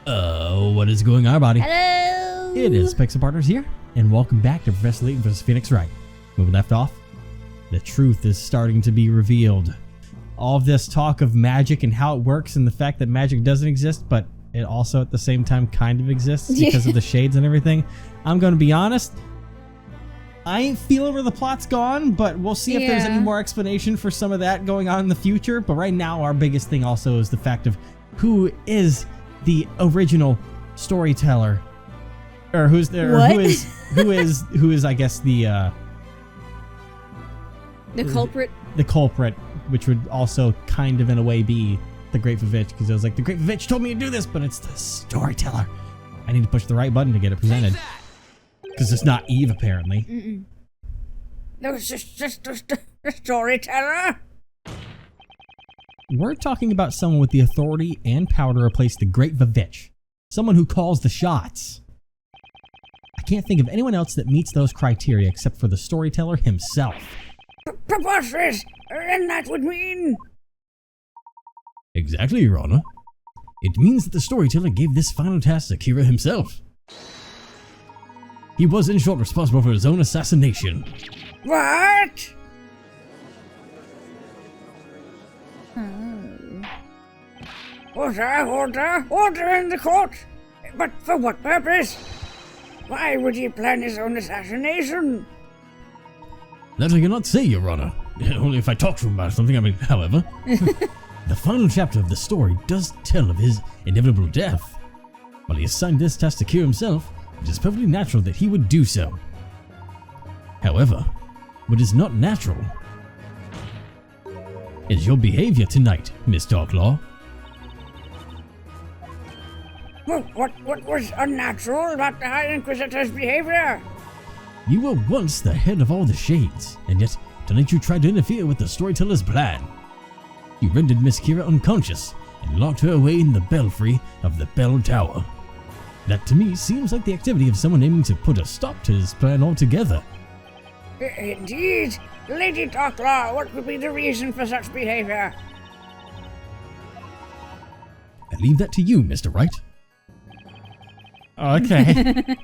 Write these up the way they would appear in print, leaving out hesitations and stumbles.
What is going on, buddy? Hello! It is Pixel Partners here, and welcome back to Professor Layton vs. Phoenix Wright. When we left off, the truth is starting to be revealed. All of this talk of magic and how it works and the fact that magic doesn't exist, but it also at the same time kind of exists because of the shades and everything. I'm going to be honest, I ain't feeling where the plot's gone, but we'll see if there's any more explanation for some of that going on in the future. But right now, our biggest thing also is the fact of who is the original storyteller, or who is I guess the culprit. The culprit, which would also kind of in a way be the Great Vivitch, because it was like the Great Vivitch told me to do this, but it's the storyteller. I need to push the right button to get it presented, because it's not Eve apparently. No, it's just the storyteller. We're talking about someone with the authority and power to replace the Great Vivitch. Someone who calls the shots. I can't think of anyone else that meets those criteria except for the storyteller himself. Preposterous! And that would mean... Exactly, Your Honor. It means that the storyteller gave this final task to Kira himself. He was, in short, responsible for his own assassination. What? Order in the court! But for what purpose? Why would he plan his own assassination? That I cannot say, Your Honor. Only if I talk to him about something, however. The final chapter of the story does tell of his inevitable death. While he assigned this task to Kira himself, it is perfectly natural that he would do so. However, what is not natural is your behavior tonight, Miss Darklaw. What was unnatural about the High Inquisitor's behavior? You were once the head of all the Shades, and yet tonight you tried to interfere with the storyteller's plan. You rendered Miss Kira unconscious and locked her away in the belfry of the bell tower. That to me seems like the activity of someone aiming to put a stop to his plan altogether. Indeed. Lady Darklaw, what would be the reason for such behavior? I leave that to you, Mr. Wright. Okay.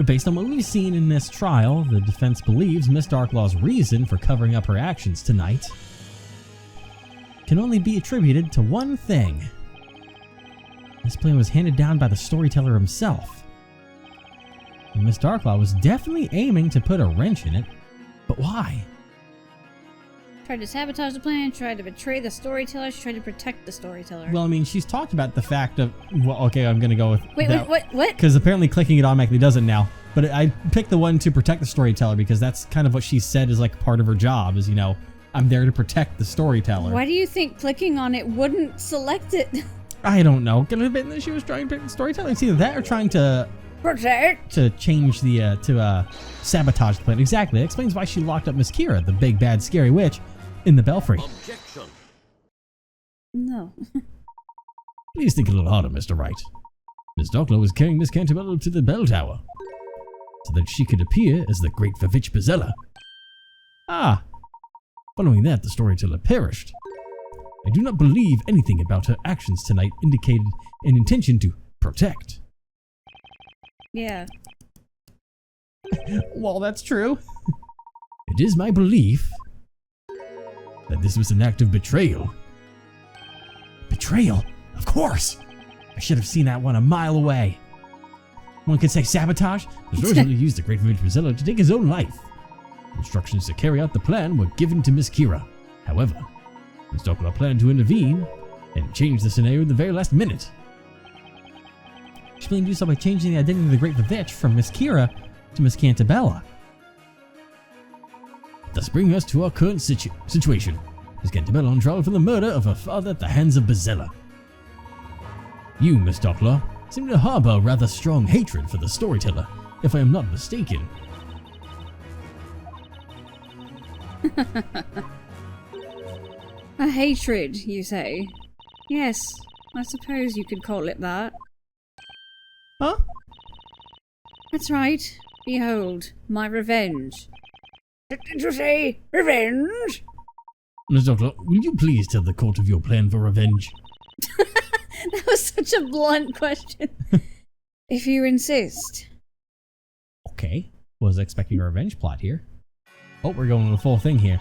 Based on what we've seen in this trial, the defense believes Miss Darklaw's reason for covering up her actions tonight can only be attributed to one thing. This plan was handed down by the storyteller himself. And Miss Darklaw was definitely aiming to put a wrench in it, but why? Tried to sabotage the plan, tried to betray the storyteller, she tried to protect the storyteller. Well, I mean, she's talked about the fact of... Well, okay, I'm gonna go with... Wait, what? Because apparently clicking it automatically does it now. But I picked the one to protect the storyteller because that's kind of what she said is like part of her job is, you know, I'm there to protect the storyteller. Why do you think clicking on it wouldn't select it? I don't know. Could it have been that she was trying to protect the storyteller? It's either that or trying to... Protect? To change the... sabotage the plan. Exactly. That explains why she locked up Miss Kira, the big, bad, scary witch, in the belfry. Objection. No. Please think a little harder, Mr. Wright. Miss Darklaw was carrying Miss Cantabella to the bell tower so that she could appear as the Great Vivitch Bezeller. Ah! Following that, the storyteller perished. I do not believe anything about her actions tonight indicated an intention to protect. Yeah. Well, that's true. It is my belief that this was an act of betrayal. Betrayal? Of course! I should have seen that one a mile away. One could say sabotage. The storyteller used the Great Vivitch Bezeller to take his own life. Instructions to carry out the plan were given to Miss Kira. However, Miss Darklaw planned to intervene and change the scenario at the very last minute. She planned to do so by changing the identity of the Great Vivitch from Miss Kira to Miss Cantabella. Thus bringing us to our current situation. Miss Cantabella on trial for the murder of her father at the hands of Bezeller. You, Miss Darklaw, seem to harbor a rather strong hatred for the storyteller, if I am not mistaken. A hatred, you say? Yes, I suppose you could call it that. Huh? That's right. Behold, my revenge. Did you say revenge? Miss Darklaw, will you please tell the court of your plan for revenge? That was such a blunt question. If you insist. Okay. Was expecting a revenge plot here. Oh, we're going the full thing here.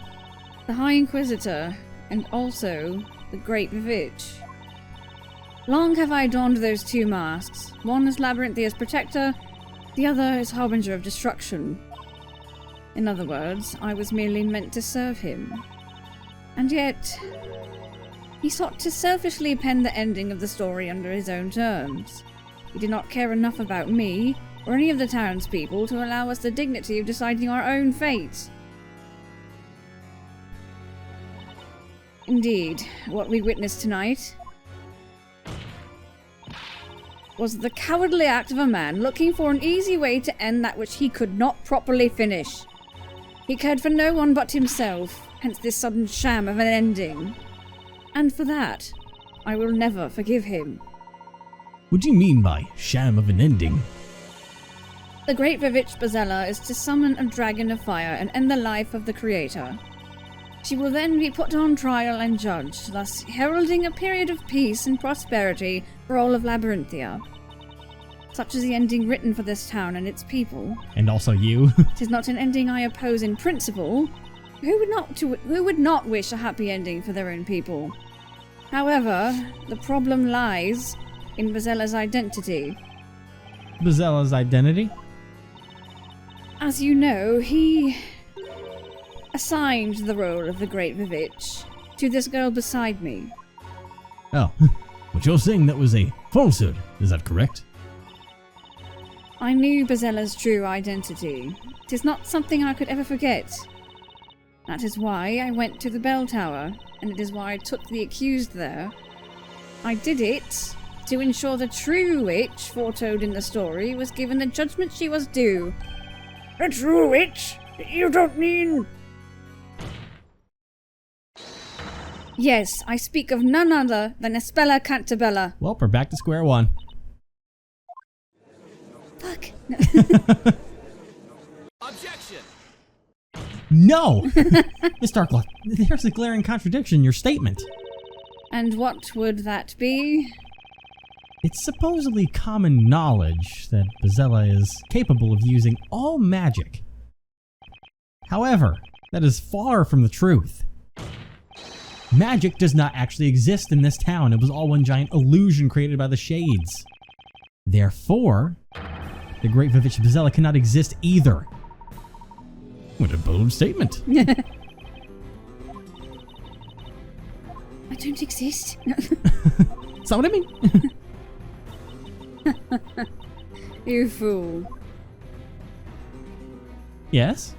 The High Inquisitor, and also the Great Vivitch. Long have I donned those two masks. One is Labyrinthia's protector, the other is Harbinger of Destruction. In other words, I was merely meant to serve him. And yet, he sought to selfishly pen the ending of the story under his own terms. He did not care enough about me, or any of the townspeople, to allow us the dignity of deciding our own fate. Indeed, what we witnessed tonight was the cowardly act of a man looking for an easy way to end that which he could not properly finish. He cared for no one but himself, hence this sudden sham of an ending. And for that, I will never forgive him. What do you mean by sham of an ending? The Great Vivitch Bazella is to summon a dragon of fire and end the life of the creator. She will then be put on trial and judged, thus heralding a period of peace and prosperity for all of Labyrinthia. Such is the ending written for this town and its people. And also you. 'Tis not an ending I oppose in principle. Who would not wish a happy ending for their own people? However, the problem lies in Bazella's identity. Bazella's identity? As you know, he assigned the role of the Great Vivitch to this girl beside me. Oh, but you're saying that was a falsehood, is that correct? I knew Bazella's true identity. 'Tis not something I could ever forget. That is why I went to the bell tower, and it is why I took the accused there. I did it to ensure the true witch foretold in the story was given the judgment she was due. A true witch? You don't mean... Yes, I speak of none other than Espella Cantabella. Well, we're back to square one. Fuck. Objection! No! Miss Darklaw, there's a glaring contradiction in your statement. And what would that be? It's supposedly common knowledge that Bazella is capable of using all magic. However, that is far from the truth. Magic does not actually exist in this town. It was all one giant illusion created by the Shades. Therefore, the Great Vivitch Bazella cannot exist either. What a bold statement. I don't exist. Is that what I mean? You fool. Yes?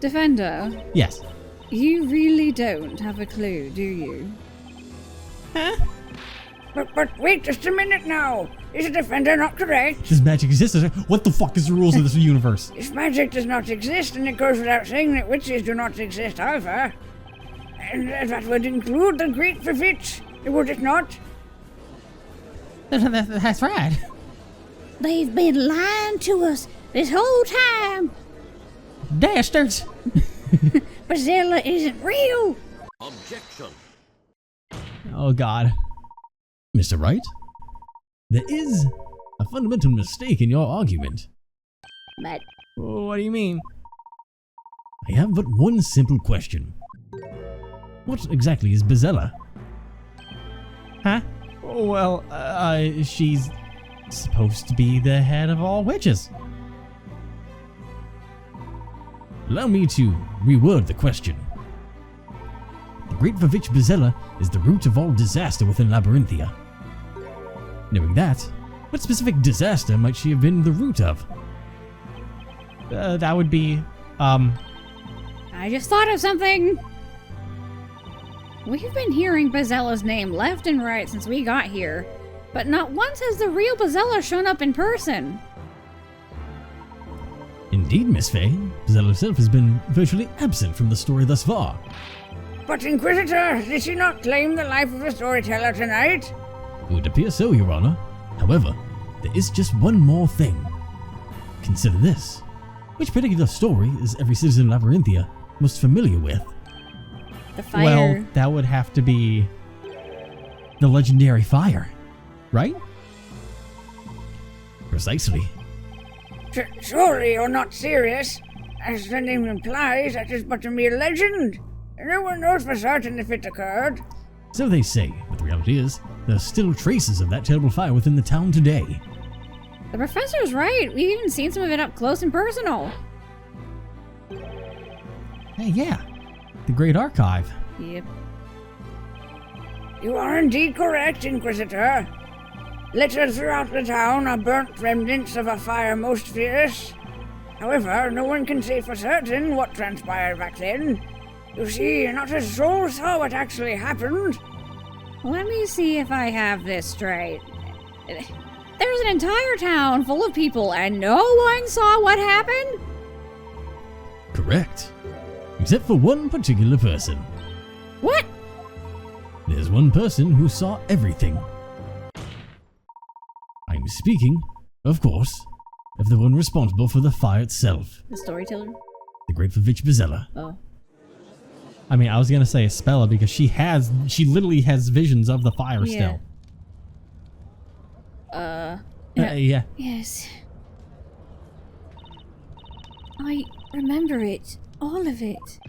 Defender, Yes. you really don't have a clue, do you? Huh? But wait just a minute now. Is the defender not correct? Does magic exist? What the fuck is the rules of this universe? If magic does not exist, then it goes without saying that witches do not exist either. And that would include the Great Vivitch, would it not? That's right. They've been lying to us this whole time. Dastards! Bazella isn't real. Objection! Oh god. Mr. Wright? There is a fundamental mistake in your argument. But What do you mean? I have but one simple question. What exactly is Bazella? Huh? Well, she's supposed to be the head of all witches. Allow me to reword the question. The Great Vivitch Bazella is the root of all disaster within Labyrinthia. Knowing that, what specific disaster might she have been the root of? That would be, I just thought of something. We've been hearing Bazella's name left and right since we got here, but not once has the real Bazella shown up in person. Indeed, Miss Faye. Bazella herself has been virtually absent from the story thus far. But Inquisitor, did she not claim the life of the storyteller tonight? It would appear so, Your Honor. However, there is just one more thing. Consider this. Which particular story is every citizen of Labyrinthia most familiar with? The fire. Well, that would have to be The legendary fire, right? Precisely. Surely you're not serious. As the name implies, that is but a mere legend. No one knows for certain if it occurred. So they say, but the reality is, there's still traces of that terrible fire within the town today. The professor's right. We've even seen some of it up close and personal. Hey, yeah. The Great Archive. Yep. You are indeed correct, Inquisitor. Littered throughout the town are burnt remnants of a fire most fierce. However, no one can say for certain what transpired back then. You see, not a soul saw what actually happened. Let me see if I have this straight. There's an entire town full of people and no one saw what happened? Correct. Except for one particular person. What? There's one person who saw everything. I'm speaking, of course, of the one responsible for the fire itself. The storyteller? The Great Vivitch Bezella. Oh. I mean, I was gonna say Espella because she literally has visions of the fire still. Yeah. Yes. I remember it. All of it.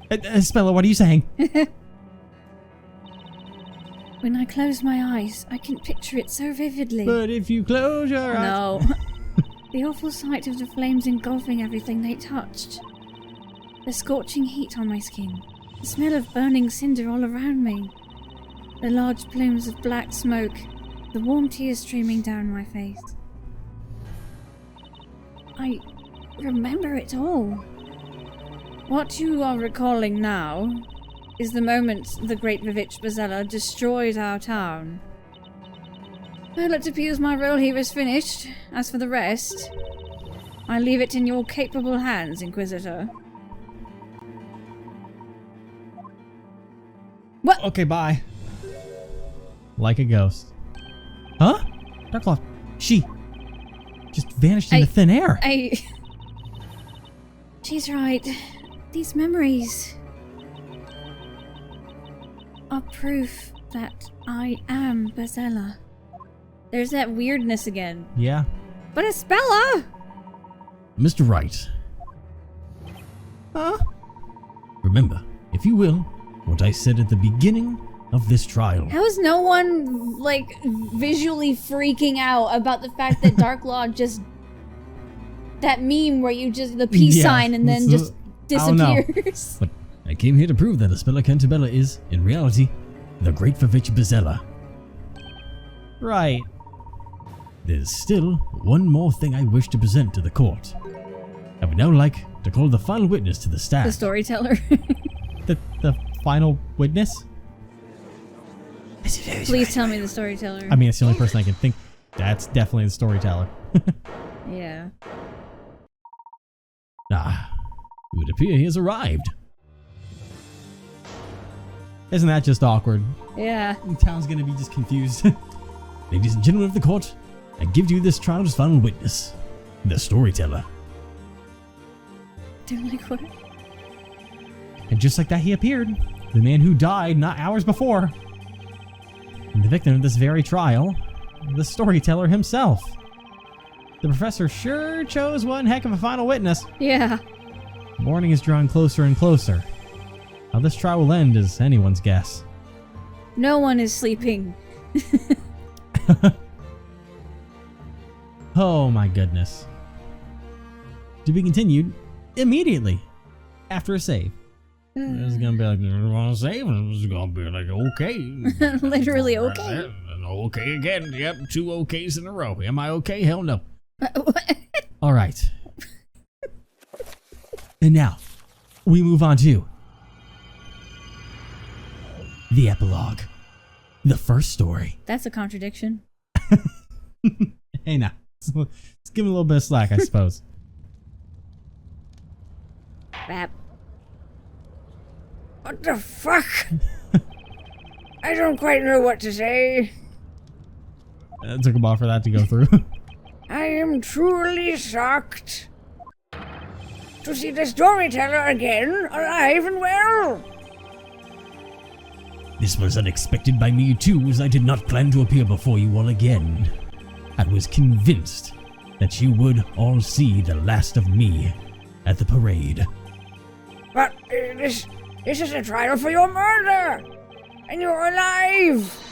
Espella, what are you saying? When I close my eyes, I can picture it so vividly. But if you close your eyes... No. The awful sight of the flames engulfing everything they touched. The scorching heat on my skin. The smell of burning cinder all around me. The large plumes of black smoke. The warm tears streaming down my face. I remember it all. What you are recalling now is the moment the Great Vivitch Bezella destroyed our town. Well, it appears my role here is finished. As for the rest, I leave it in your capable hands, Inquisitor. What? Okay, bye. Like a ghost. Huh? Darklaw, she just vanished into thin air. She's right. These memories are proof that I am Bezella. There's that weirdness again. Yeah. But Espella! Mr. Wright. Huh? Remember, if you will, what I said at the beginning of this trial. How is no one, like, visually freaking out about the fact that Darklaw just... That meme where you just... The peace sign and then just disappears. But I came here to prove that Espella Cantabella is, in reality, the Great Vivitch Bezella. Right. There's still one more thing I wish to present to the court. I would now like to call the final witness to the stand. The storyteller. the final witness? Please tell me the storyteller. I mean, it's the only person I can think. That's definitely the storyteller. Yeah. Ah, it would appear he has arrived. Isn't that just awkward? Yeah. The town's gonna be just confused. Ladies and gentlemen of the court, I give you this trial's final witness, the storyteller. They're like, what? And just like that, he appeared. The man who died not hours before. And the victim of this very trial, the storyteller himself. The professor sure chose one heck of a final witness. Yeah. Morning is drawing closer and closer. How this trial will end is anyone's guess. No one is sleeping. Oh my goodness. To be continued immediately after a save. It's gonna be like, you want to save? It's gonna be like, okay. Literally okay. Okay again. Yep, 2 okays in a row. Am I okay? Hell no. All right. And now, we move on to the epilogue. The first story. That's a contradiction. Hey now, let's give him a little bit of slack, I suppose. Bap. What the fuck? I don't quite know what to say. It took a while for that to go through. I am truly shocked to see the storyteller again, alive and well. This was unexpected by me too, as I did not plan to appear before you all again. I was convinced that you would all see the last of me at the parade. But this is a trial for your murder! And you're alive!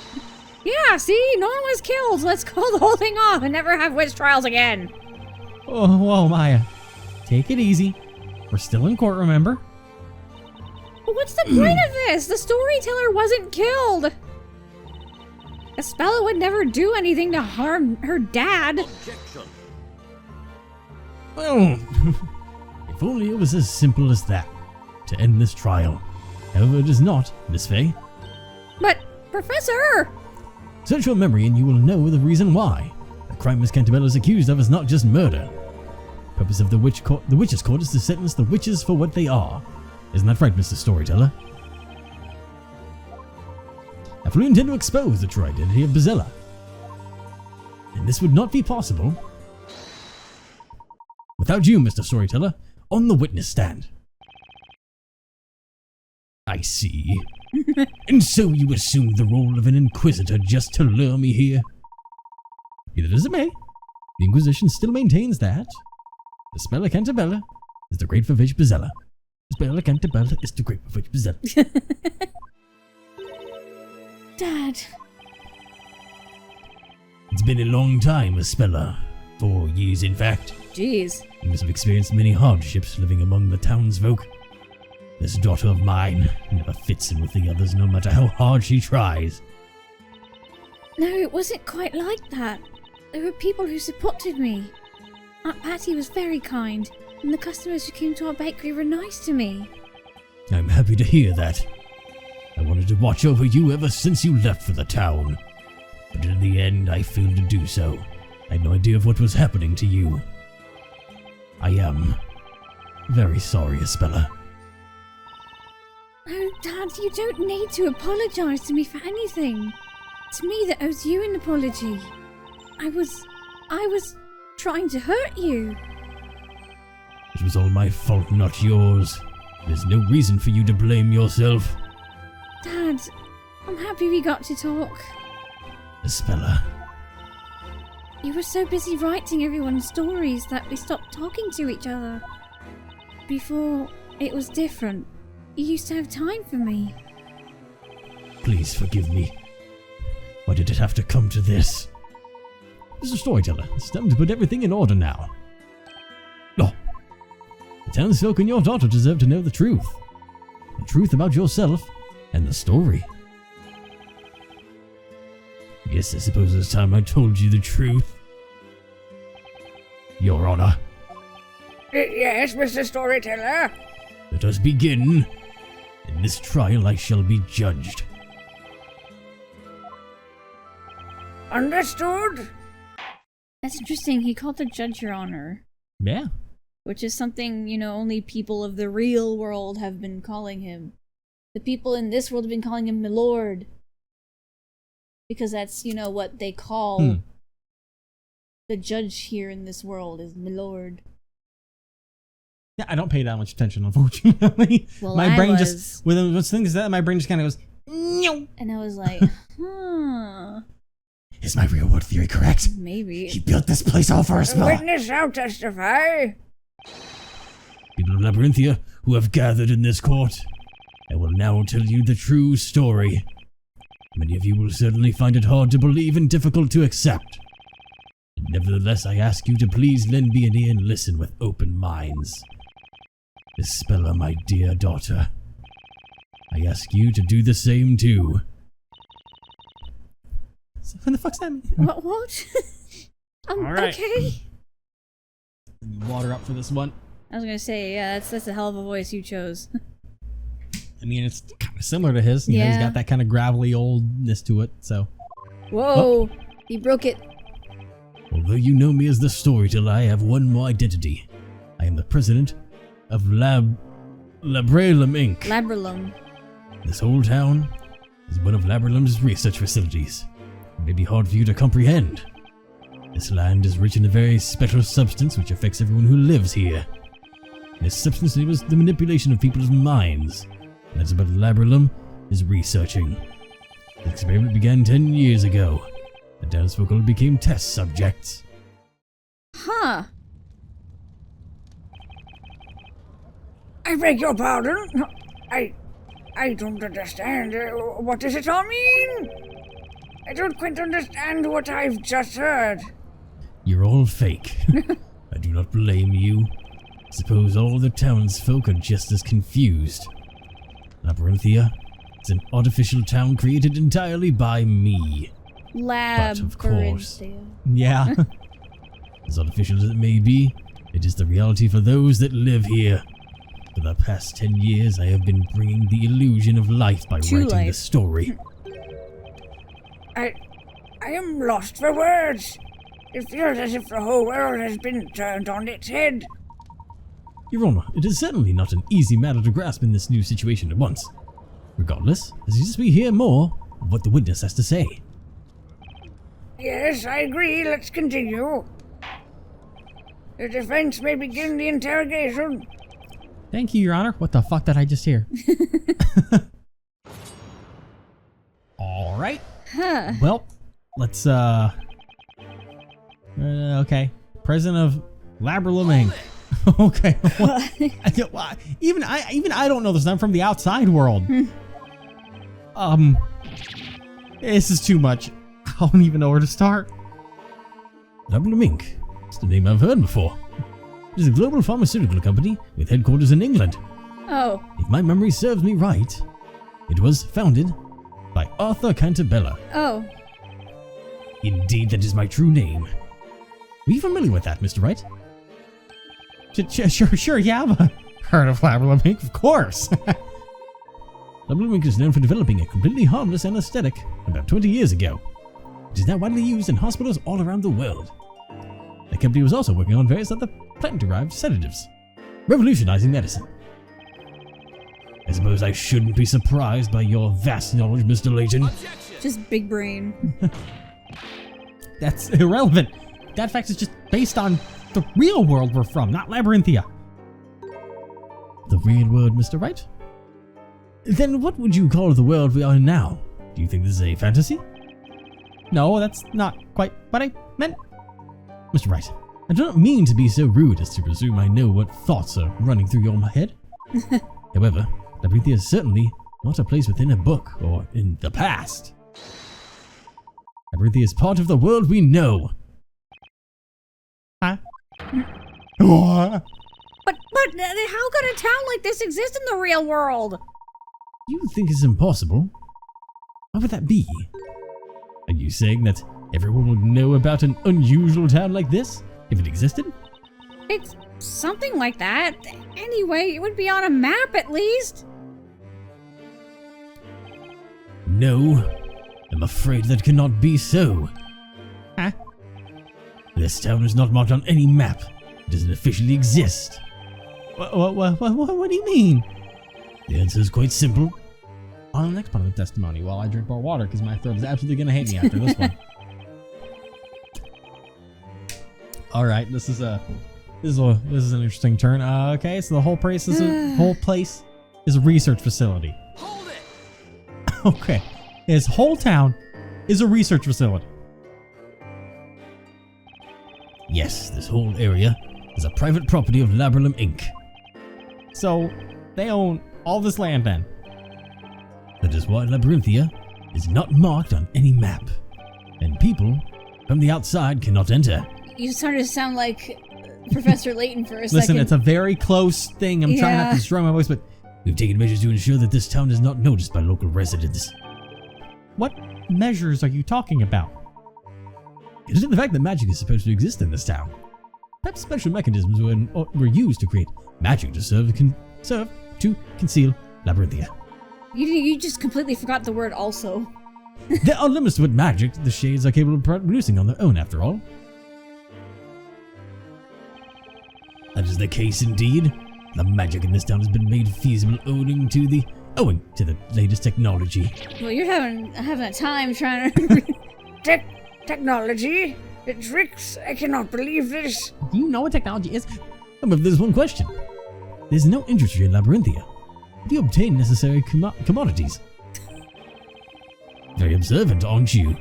Yeah, see? No one was killed. Let's call the whole thing off and never have witch trials again. Oh, whoa, Maya. Take it easy. We're still in court, remember? But what's the point of this? The storyteller wasn't killed. Espella would never do anything to harm her dad. Objection. Well, if only it was as simple as that, to end this trial. However, it is not, Miss Fay. But, Professor! Search your memory and you will know the reason why. The crime Miss Cantabella is accused of is not just murder. The purpose of the Witches' Court is to sentence the witches for what they are. Isn't that right, Mr. Storyteller? I fully intend to expose the true identity of Bazilla. And this would not be possible without you, Mr. Storyteller, on the witness stand. I see. And so you assumed the role of an inquisitor just to lure me here? Be that as it may, the Inquisition still maintains that Spella Cantabella is the great Vivage Bazella. Spella Cantabella is the great Vivage Bazella. Dad. It's been a long time, Spella. 4 years, in fact. Jeez. You must have experienced many hardships living among the townsfolk. This daughter of mine never fits in with the others, no matter how hard she tries. No, it wasn't quite like that. There were people who supported me. Aunt Patty was very kind, and the customers who came to our bakery were nice to me. I'm happy to hear that. I wanted to watch over you ever since you left for the town. But in the end, I failed to do so. I had no idea of what was happening to you. I am very sorry, Spella. Oh, Dad, you don't need to apologize to me for anything. It's me that owes you an apology. I was trying to hurt you. It was all my fault, not yours. There's no reason for you to blame yourself. Dad, I'm happy we got to talk. Spella. You were so busy writing everyone's stories that we stopped talking to each other. Before, it was different. You used to have time for me. Please forgive me. Why did it have to come to this? Mr. Storyteller, it's time to put everything in order now. Oh, the townsfolk and your daughter deserve to know the truth. The truth about yourself and the story. Yes, I suppose it's time I told you the truth. Your Honor. Yes, Mr. Storyteller? Let us begin. In this trial I shall be judged. Understood? That's interesting. He called the judge Your Honor. Yeah. Which is something, only people of the real world have been calling him. The people in this world have been calling him Milord. Because that's, what they call the judge here in this world is Milord. Yeah, I don't pay that much attention, unfortunately. Well, my brain just, with things like that, my brain just kind of goes, no. And I was like, huh. Is my real world theory correct? Maybe. He built this place all for a spell. Witness shall testify. People of Labyrinthia who have gathered in this court, I will now tell you the true story. Many of you will certainly find it hard to believe and difficult to accept. Nevertheless, I ask you to please lend me an ear and listen with open minds. Spella, my dear daughter, I ask you to do the same too. What the fuck's that mean? What? All right. Okay. Water up for this one. I was gonna say, yeah, that's a hell of a voice you chose. I mean, it's kind of similar to his. You know, he's got that kind of gravelly oldness to it, so. Whoa! He broke it. Although you know me as the Storyteller, I have one more identity. I am the president of Labralum Inc. Labralum. This whole town is one of Labralum's research facilities. It may be hard for you to comprehend. This land is rich in a very special substance which affects everyone who lives here. This substance enables the manipulation of people's minds. And that's what Labralum is researching. The experiment began 10 years ago. The townsfolk all became test subjects. Huh. I beg your pardon? I don't understand. What does it all mean? I don't quite understand what I've just heard. You're all fake. I do not blame you. Suppose all the townsfolk are just as confused. Labyrinthia is an artificial town created entirely by me. But of course, yeah. As artificial as it may be, it is the reality for those that live here. For the past 10 years, I have been bringing the illusion of life by writing the story. I am lost for words. It feels as if the whole world has been turned on its head. Your Honor, it is certainly not an easy matter to grasp in this new situation at once. Regardless, I suggest we hear more of what the witness has to say. Yes, I agree. Let's continue. The defense may begin the interrogation. Thank you, Your Honor. What the fuck did I just hear? All right. Huh. Well, let's, okay. President of Labyrinth. Okay. Well, even I don't know this. I'm from the outside world. This is too much. I don't even know where to start. Labyrinth Inc. It's the name I've heard before. It is a global pharmaceutical company with headquarters in England. Oh. If my memory serves me right, it was founded by Arthur Cantabella. Oh. Indeed, that is my true name. Are you familiar with that, Mr. Wright? Sure, yeah, I've heard of Labyrinth Inc., of course. Labyrinth Inc. is known for developing a completely harmless anesthetic about 20 years ago. It is now widely used in hospitals all around the world. The company was also working on various other plant-derived sedatives, revolutionizing medicine. I suppose I shouldn't be surprised by your vast knowledge, Mr. Layton. Objection. Just big brain. That's irrelevant. That fact is just based on the real world we're from, not Labyrinthia. The real world, Mr. Wright? Then what would you call the world we are in now? Do you think this is a fantasy? No, that's not quite what I meant. Mr. Wright, I do not mean to be so rude as to presume I know what thoughts are running through your head. However, Labyrinthia is certainly not a place within a book or in the past. Labyrinthia is part of the world we know. Huh? What? But how could a town like this exist in the real world? You think it's impossible? Why would that be? Are you saying that everyone would know about an unusual town like this, if it existed? It's something like that. Anyway, it would be on a map at least. No, I'm afraid that cannot be so. Huh? This town is not marked on any map. It doesn't officially exist. What do you mean? The answer is quite simple. On the next part of the testimony, while I drink more water, because my throat is absolutely going to hate me after this one. All right, this is an interesting turn. Okay, so the whole place is a research facility. Hold it. Okay, this whole town is a research facility. Yes, this whole area is a private property of Labyrinth Inc. So they own all this land then. That is why Labyrinthia is not marked on any map, and people from the outside cannot enter. You started to sound like Professor Layton for a second. Listen, it's a very close thing. I'm trying not to destroy my voice, but we've taken measures to ensure that this town is not noticed by local residents. What measures are you talking about? Consider the fact that magic is supposed to exist in this town. Perhaps special mechanisms were used to create magic to serve to conceal Labyrinthia. You just completely forgot the word also. There are limits to what magic the shades are capable of producing on their own, after all. That is the case indeed. The magic in this town has been made feasible owing to the latest technology. Well, you're having a time trying to... Technology? The tricks? I cannot believe this. Do you know what technology is? But there's one question. There's no industry in Labyrinthia. How do you obtain necessary commodities? Very observant, aren't you?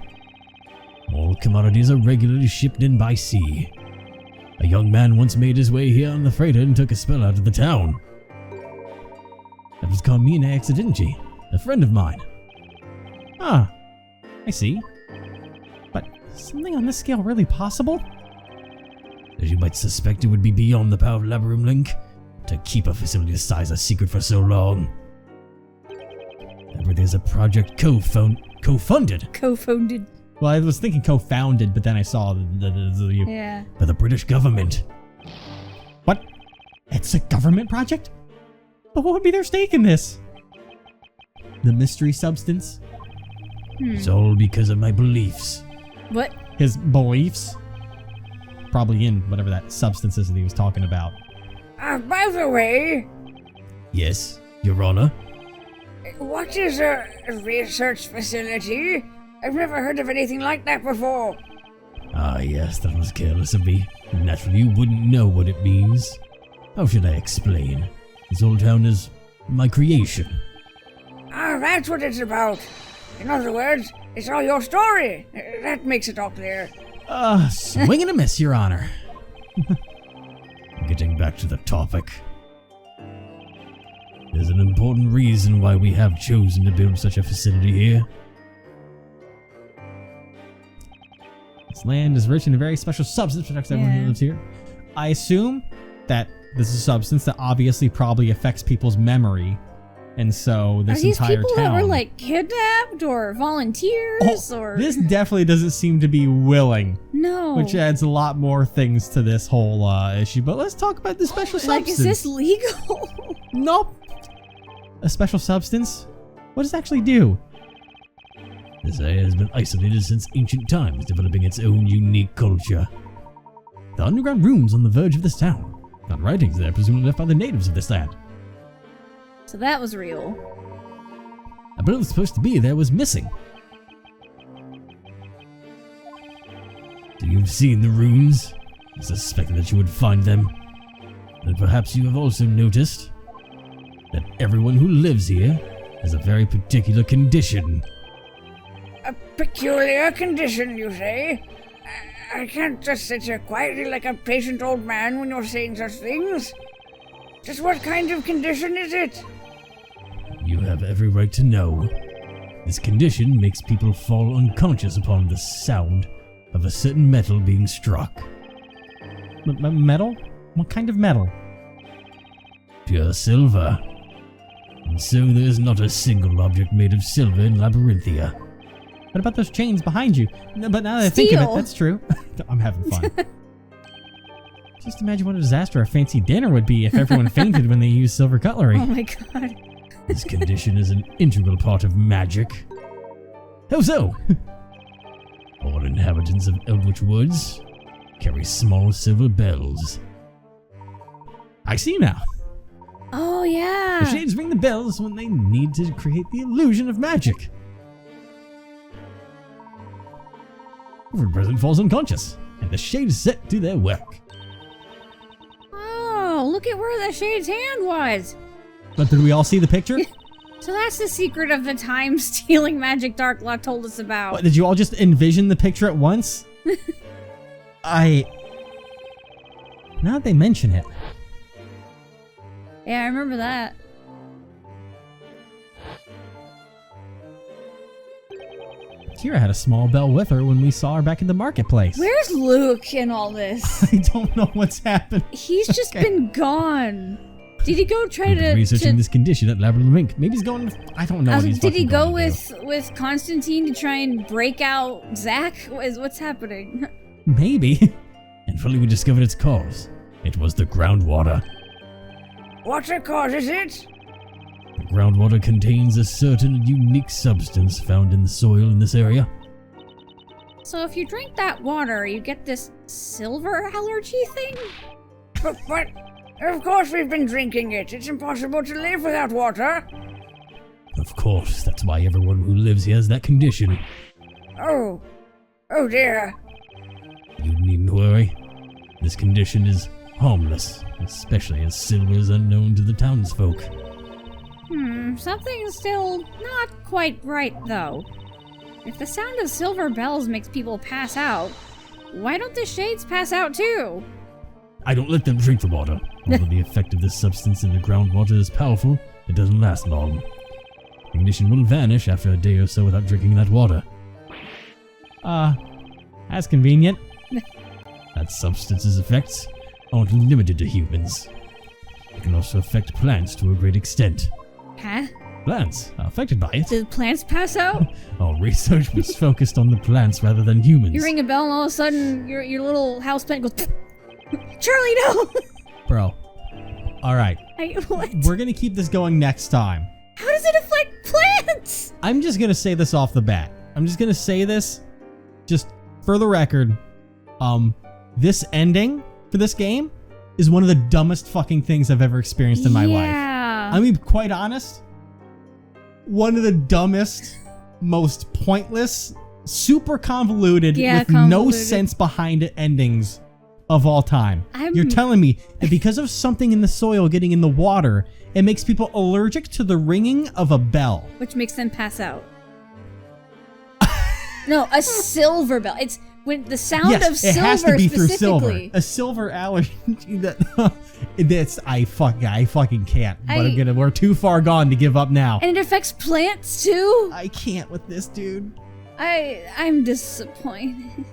All commodities are regularly shipped in by sea. A young man once made his way here on the freighter and took a spell out of the town. That was Carmina Accidenti, a friend of mine. Ah, I see. But is something on this scale really possible? As you might suspect, it would be beyond the power of Labyrinth Link to keep a facility this size a secret for so long. However, there's a project co-funded. Co-founded. Well, I was thinking co-founded, but then I saw Yeah. by the British government. What? It's a government project? But what would be their stake in this? The mystery substance? It's all because of my beliefs. What? His beliefs? Probably in whatever that substance is that he was talking about. By the way, Yes, Your Honor. what is a research facility? I've never heard of anything like that before. Ah, yes, that was careless of me. Naturally, you wouldn't know what it means. How should I explain? This old town is my creation. That's what it's about. In other words, it's all your story. That makes it all clear. Swing and a miss, Your Honor. Getting back to the topic. There's an important reason why we have chosen to build such a facility here. This land is rich in a very special substance that protects everyone who lives here. I assume that this is a substance that obviously probably affects people's memory. And so this Are these entire people town... that were like kidnapped or volunteers or... This definitely doesn't seem to be willing. No. Which adds a lot more things to this whole issue. But let's talk about the special substance. Like, is this legal? Nope. A special substance? What does it actually do? This area has been isolated since ancient times, developing its own unique culture. The underground rooms on the verge of this town. Found writings there presumably left by the natives of this land. So that was real. A bill that's supposed to be there was missing. So you've seen the runes? I suspected that you would find them. And perhaps you have also noticed that everyone who lives here has a very particular condition. A peculiar condition, you say? I can't just sit here quietly like a patient old man when you're saying such things. Just what kind of condition is it? You have every right to know. This condition makes people fall unconscious upon the sound of a certain metal being struck. Metal? What kind of metal? Pure silver. And so there is not a single object made of silver in Labyrinthia. What about those chains behind you? No, but now that I think of it, that's true. I'm having fun. Just imagine what a disaster a fancy dinner would be if everyone fainted when they used silver cutlery. Oh my god. This condition is an integral part of magic. How so? All inhabitants of Eldritch Woods carry small silver bells. I see now. Oh yeah. The shades ring the bells when they need to create the illusion of magic. Every present falls unconscious, and the shades set to their work. Oh, look at where the shade's hand was. But did we all see the picture? So that's the secret of the time-stealing magic Darklaw told us about. What, did you all just envision the picture at once? Now that they mention it. Yeah, I remember that. Kira had a small bell with her when we saw her back in the marketplace. Where's Luke in all this? I don't know what's happened. He's just been gone. Did he go try to researching this condition at Labyrinth Link? Maybe he's going. I don't know. Did he go with Constantine to try and break out Zach? What's happening? Maybe. And finally, we discovered its cause. It was the groundwater. What causes it? The groundwater contains a certain unique substance found in the soil in this area. So if you drink that water, you get this silver allergy thing? But of course we've been drinking it. It's impossible to live without water. Of course, that's why everyone who lives here has that condition. Oh dear. You needn't worry. This condition is harmless, especially as silver is unknown to the townsfolk. Something's still not quite right, though. If the sound of silver bells makes people pass out, why don't the shades pass out too? I don't let them drink the water. Although the effect of this substance in the groundwater is powerful, it doesn't last long. Ignition will vanish after a day or so without drinking that water. That's convenient. That substance's effects aren't limited to humans. It can also affect plants to a great extent. Huh? Plants are affected by it. Did plants pass out? Our research was focused on the plants rather than humans. You ring a bell and all of a sudden your little house plant goes, Charlie, no! Bro. Alright. What? We're gonna keep this going next time. How does it affect plants? I'm just gonna say this off the bat. I'm just gonna say this, just for the record. This ending for this game is one of the dumbest fucking things I've ever experienced in my life. Yeah. I mean, quite honest, one of the dumbest, most pointless, super convoluted, with no sense behind it endings of all time. You're telling me that because of something in the soil getting in the water, it makes people allergic to the ringing of a bell. Which makes them pass out. No, a silver bell. It's when the sound of silver it has to be through silver. specifically. A silver allergy. That's I fucking can't. But we're too far gone to give up now. And it affects plants too? I can't with this, dude. I'm disappointed.